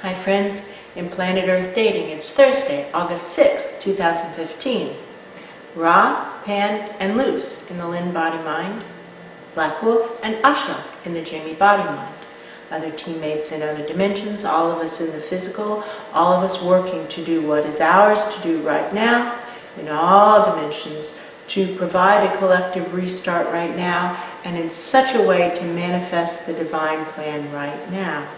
Hi friends, in Planet Earth Dating, it's Thursday, August 6, 2015. Ra, Pan, and Luce in the Lynn-Body-Mind, Black Wolf and Asha in the Jamie-Body-Mind. Other teammates in other dimensions, all of us in the physical, all of us working to do what is ours to do right now, in all dimensions, to provide a collective restart right now, and in such a way to manifest the divine plan right now.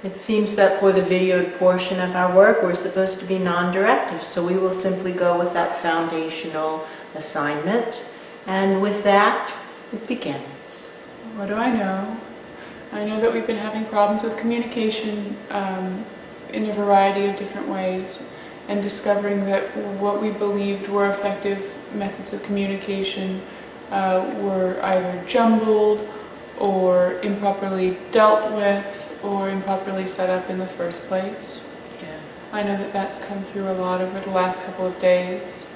It seems that for the videoed portion of our work, we're supposed to be non-directive, so we will simply go with that foundational assignment. And with that, it begins. What do I know? I know that we've been having problems with communication in a variety of different ways, and discovering that what we believed were effective methods of communication were either jumbled or improperly dealt with or improperly set up in the first place. Yeah. I know that that's come through a lot over the last couple of days.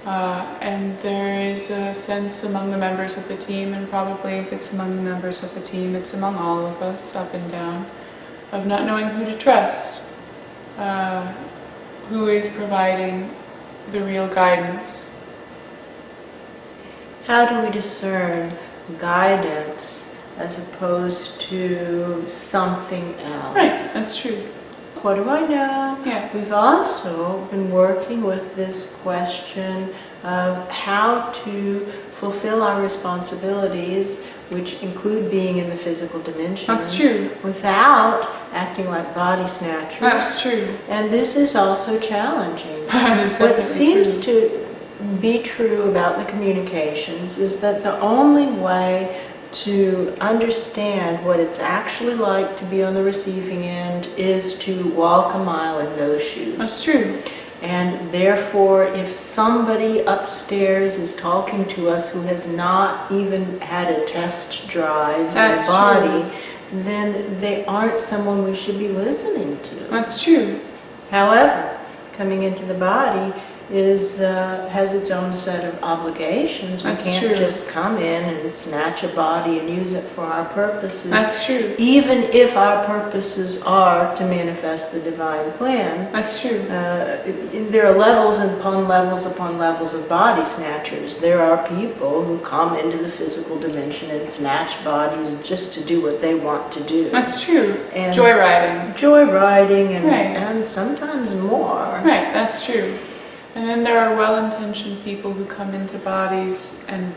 And there is a sense among the members of the team, and probably if it's among the members of the team, it's among all of us, up and down, of not knowing who to trust, who is providing the real guidance. How do we discern guidance as opposed to something else? Right, that's true. What do I know? Yeah. We've also been working with this question of how to fulfill our responsibilities, which include being in the physical dimension. That's true. Without acting like body snatchers. That's true. And this is also challenging. That is What definitely seems true. to be true about the communications is that the only way to understand what it's actually like to be on the receiving end is to walk a mile in those shoes. That's true. And therefore, if somebody upstairs is talking to us who has not even had a test drive That's in the body, true. then they aren't someone we should be listening to. That's true. However, coming into the body has its own set of obligations. We That's can't true. just come in and snatch a body and use it for our purposes. That's true. Even if our purposes are to manifest the divine plan. That's true. There are levels upon levels upon levels of body snatchers. There are people who come into the physical dimension and snatch bodies just to do what they want to do. That's true. And Joyriding. Joyriding and, Right. and sometimes more. Right, that's true. And then there are well-intentioned people who come into bodies and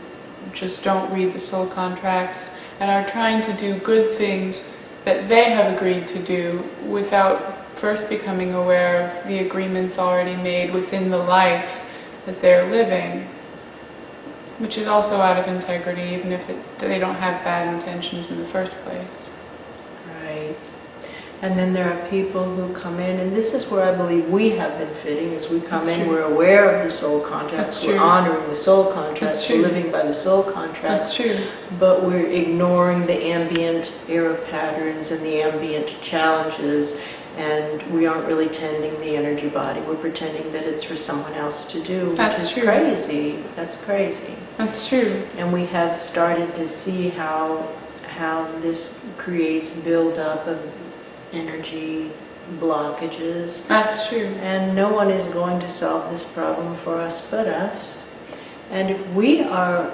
just don't read the soul contracts and are trying to do good things that they have agreed to do without first becoming aware of the agreements already made within the life that they're living, which is also out of integrity, even if they don't have bad intentions in the first place. Right. And then there are people who come in, and this is where I believe we have been fitting. As we come That's in, true. we're aware of the soul contracts, That's we're true. honoring the soul contracts, That's we're true. living by the soul contracts, That's true. but we're ignoring the ambient error patterns and the ambient challenges, and we aren't really tending the energy body. We're pretending that it's for someone else to do, which That's is true. crazy. That's crazy. That's true. And we have started to see how this creates buildup of energy blockages. That's true. And no one is going to solve this problem for us but us. And if we are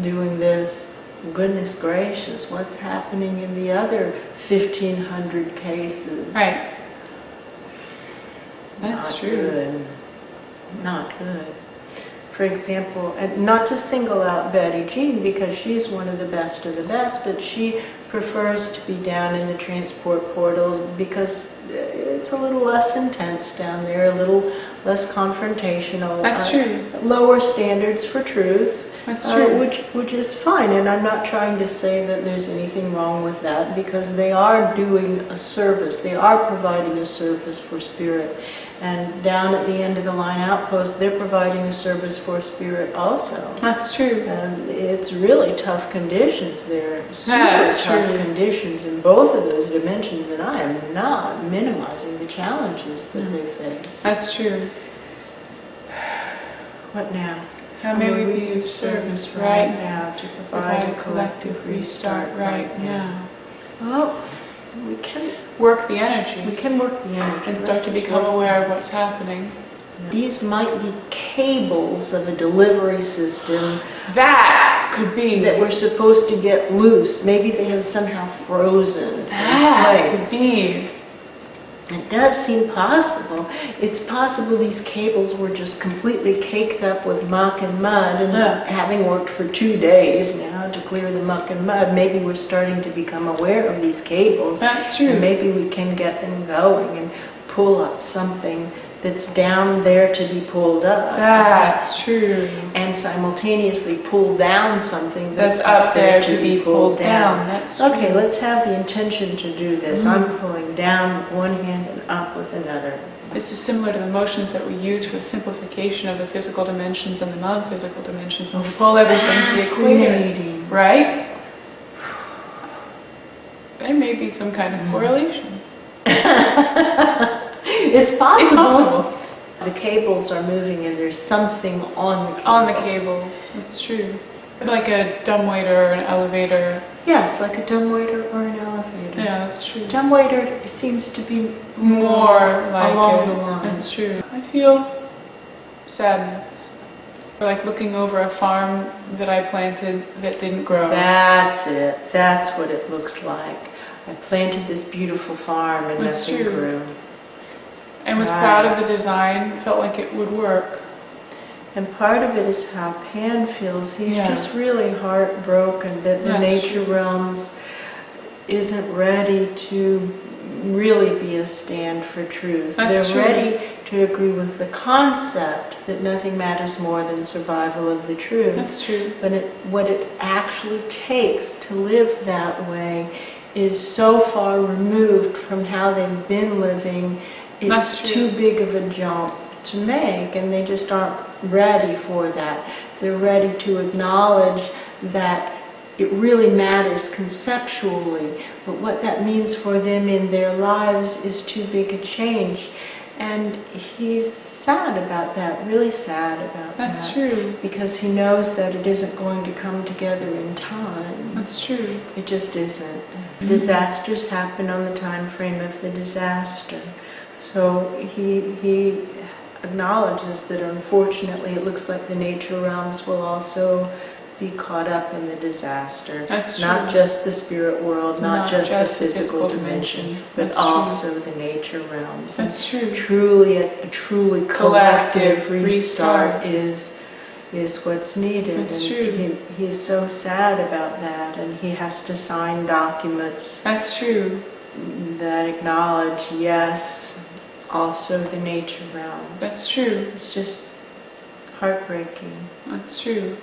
doing this, goodness gracious, what's happening in the other 1,500 cases? Right. That's Not true. good. Not good. For example, and not to single out Betty Jean because she's one of the best, but she prefers to be down in the transport portals because it's a little less intense down there, a little less confrontational. That's true. Lower standards for truth. That's true. Which is fine, and I'm not trying to say that there's anything wrong with that because they are doing a service, they are providing a service for spirit. And down at the end of the line outpost, they're providing a service for spirit also. That's true. And it's really tough conditions there, super That's tough true. conditions in both of those dimensions, and I am not minimizing the challenges that they face. That's true. What now? How may we be of service right now to provide a collective restart right now? Well, we can work the energy. We can work the energy. And start to become aware of what's happening. These might be cables of a delivery system. That could be. That we're supposed to get loose. Maybe they have somehow frozen. That could be. It does seem possible. It's possible these cables were just completely caked up with muck and mud, and having worked for 2 days now to clear the muck and mud, maybe we're starting to become aware of these cables. That's true. And maybe we can get them going and pull up something that's down there to be pulled up. That's true. And simultaneously pull down something that's up there to be pulled down. That's true. Okay, let's have the intention to do this. I'm pulling down with one hand and up with another. This is similar to the motions that we use for the simplification of the physical dimensions and the non-physical dimensions. When we pull everything to the equator, right? There may be some kind of correlation. It's possible. It's possible. The cables are moving and there's something on the cables. On the cables, it's true. Like a dumbwaiter or an elevator. Yes, like a dumbwaiter or an elevator. Yeah, that's true. Dumbwaiter seems to be more like along the line. That's true. I feel sadness. Or like looking over a farm that I planted that didn't grow. That's it. That's what it looks like. I planted this beautiful farm and nothing grew. And was proud of the design, felt like it would work. And part of it is how Pan feels. He's just really heartbroken that the nature realms isn't ready to really be a stand for truth. They're ready to agree with the concept that nothing matters more than survival of the truth. That's true. But what it actually takes to live that way is so far removed from how they've been living. It's too big of a jump to make, and they just aren't ready for that. They're ready to acknowledge that it really matters conceptually, but what that means for them in their lives is too big a change. And he's sad about that, really sad about that. That's true. Because he knows that it isn't going to come together in time. That's true. It just isn't. Disasters happen on the time frame of the disaster. So he acknowledges that unfortunately it looks like the nature realms will also be caught up in the disaster. That's true. Not just the spirit world, not just the physical dimension, but also the nature realms. That's true. Truly, a truly collective restart is what's needed. That's and true. He's so sad about that, and he has to sign documents. That's true. That acknowledge, yes, also the nature realms. That's true. It's just heartbreaking. That's true.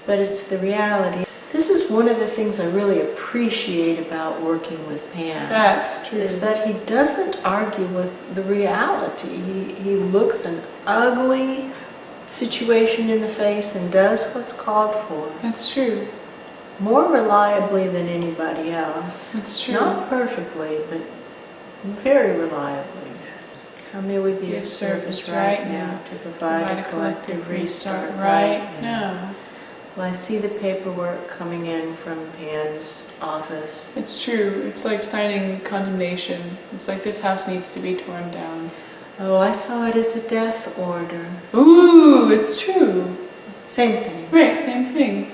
But it's the reality. This is one of the things I really appreciate about working with Pan. That's true. Is that he doesn't argue with the reality. He looks an ugly situation in the face and does what's called for. That's true. More reliably than anybody else. That's true. Not perfectly, but very reliably. How may we be of service right now to provide a collective restart right now? Well, I see the paperwork coming in from Pan's office. It's true. It's like signing condemnation. It's like this house needs to be torn down. Oh, I saw it as a death order. Ooh, it's true. Same thing. Right, same thing.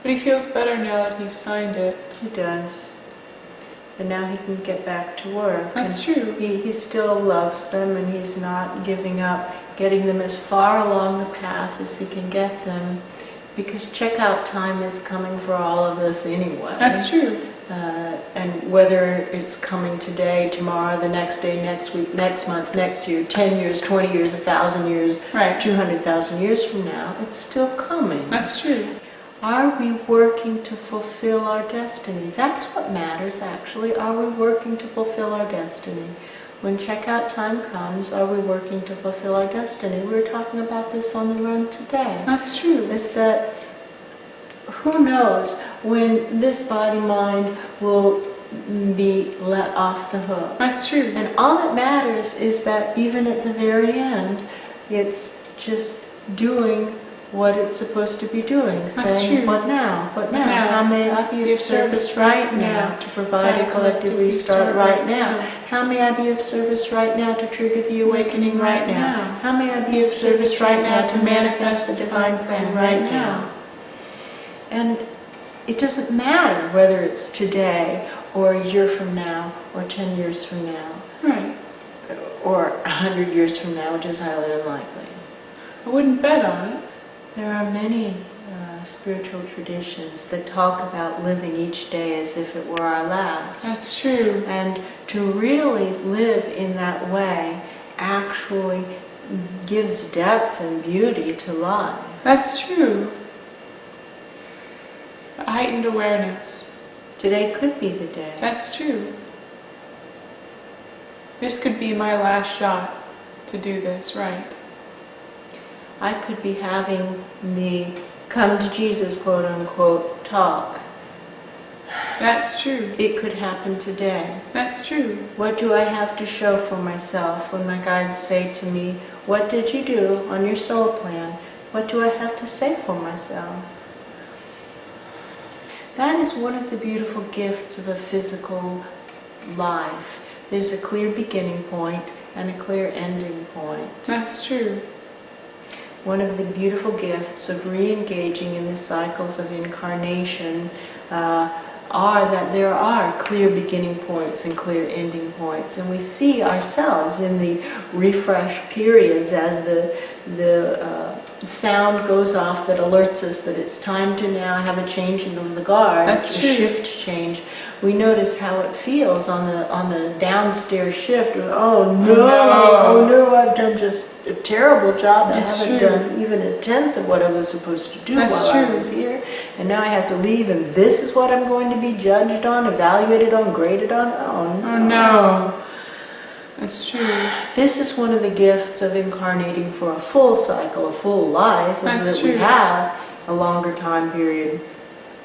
But he feels better now that he's signed it. He does. And now he can get back to work. That's and true. He still loves them, and he's not giving up, getting them as far along the path as he can get them. Because checkout time is coming for all of us anyway. That's true. And whether it's coming today, tomorrow, the next day, next week, next month, next year, 10 years, 20 years, 1,000 years, 200,000 years from now, it's still coming. That's true. Are we working to fulfill our destiny? That's what matters, actually. Are we working to fulfill our destiny? When checkout time comes, are we working to fulfill our destiny? We were talking about this on the run today. That's true. Is that who knows when this body-mind will be let off the hook. That's true. And all that matters is that even at the very end, it's just doing what it's supposed to be doing. That's Saying, true. what now? What now? now? How may I be of service right now to provide a collective restart right now? How may I be of service right now to trigger the awakening right now? How may I be of service right now to manifest the divine plan right now? And it doesn't matter whether it's today or a year from now or 10 years from now. Right. Or 100 years from now, which is highly unlikely. I wouldn't bet on it. There are many spiritual traditions that talk about living each day as if it were our last. That's true. And to really live in that way actually gives depth and beauty to life. That's true. A heightened awareness. Today could be the day. That's true. This could be my last shot to do this right. I could be having the come to Jesus quote unquote talk. That's true. It could happen today. That's true. What do I have to show for myself when my guides say to me, what did you do on your soul plan? What do I have to say for myself? That is one of the beautiful gifts of a physical life. There's a clear beginning point and a clear ending point. That's true. One of the beautiful gifts of re-engaging in the cycles of incarnation are that there are clear beginning points and clear ending points. And we see ourselves in the refresh periods as the sound goes off that alerts us that it's time to now have a change of the guard. That's a true. shift change. We notice how it feels on the downstairs shift. Oh no, I've done just a terrible job. I haven't done even a tenth of what I was supposed to do while I was here. And now I have to leave, and this is what I'm going to be judged on, evaluated on, graded on. Oh no. That's true. This is one of the gifts of incarnating for a full cycle, a full life, is that we have a longer time period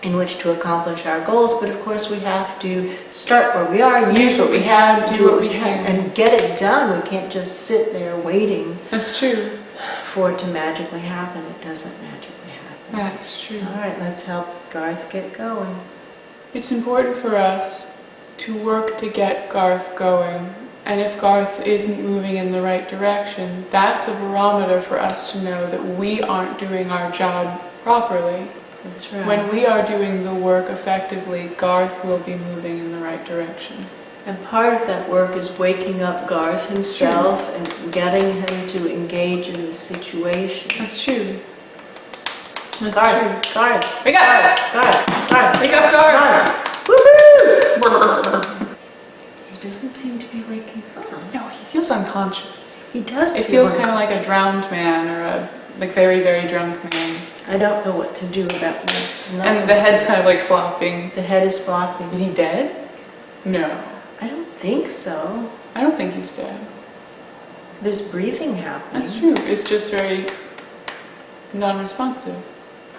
in which to accomplish our goals. But of course we have to start where we are, use what we have, do what we can, and get it done. We can't just sit there waiting. That's true. For it to magically happen. It doesn't magically happen. That's true. All right, let's help Garth get going. It's important for us to work to get Garth going. And if Garth isn't moving in the right direction, that's a barometer for us to know that we aren't doing our job properly. That's right. When we are doing the work effectively, Garth will be moving in the right direction. And part of that work is waking up Garth himself and getting him to engage in the situation. That's true. That's Garth, Garth, wake up! Garth, wake up, Garth! Woohoo! He doesn't seem to be waking up. No, he feels unconscious. He does. It feels kind of like a drowned man or a very, very drunk man. I don't know what to do about this. And the head's kind of like flopping. The head is flopping. Is he dead? No. I don't think so. I don't think he's dead. There's breathing happening. That's true. It's just very non-responsive.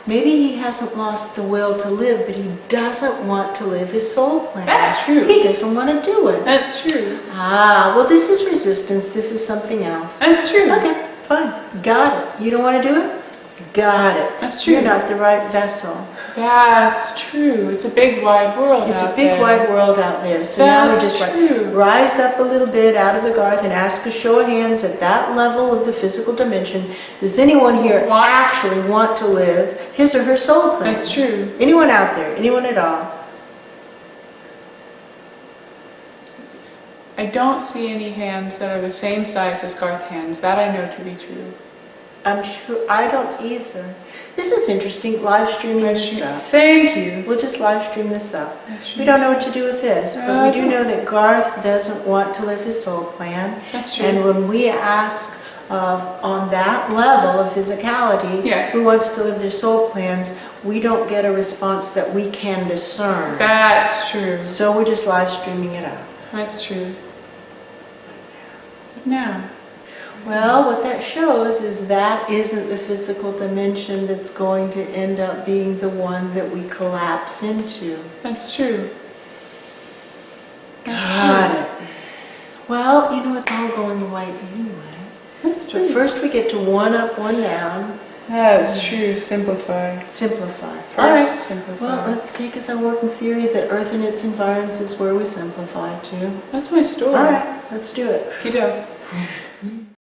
Maybe he hasn't lost the will to live, but he doesn't want to live his soul plan. That's true. He doesn't want to do it. That's true. Ah, well, this is resistance. This is something else. That's true. Okay, fine. Got it. You don't want to do it? Got it. That's true. You're not the right vessel. That's true. It's a big wide world out there. It's a big wide world out there. So now we just rise up a little bit out of the Garth and ask a show of hands at that level of the physical dimension. Does anyone here actually want to live his or her soul plan? That's true. Anyone out there? Anyone at all? I don't see any hands that are the same size as Garth hands. That I know to be true. I'm sure I don't either. This is interesting, live streaming this up. Thank you. We'll just live stream this up. We don't know what to do with this, but we do know that Garth doesn't want to live his soul plan. That's true. And when we ask on that level of physicality, who wants to live their soul plans, we don't get a response that we can discern. That's true. So we're just live streaming it up. That's true. But now? Well, what that shows is that isn't the physical dimension that's going to end up being the one that we collapse into. That's true. Got it. Well, you know, it's all going away anyway. That's true. But first we get to one up, one down, That's true. Simplify. Simplify. First, All right. simplify. Well, let's take as our working theory that Earth and its environs is where we simplify to. That's my story. All right, let's do it. Kiddo.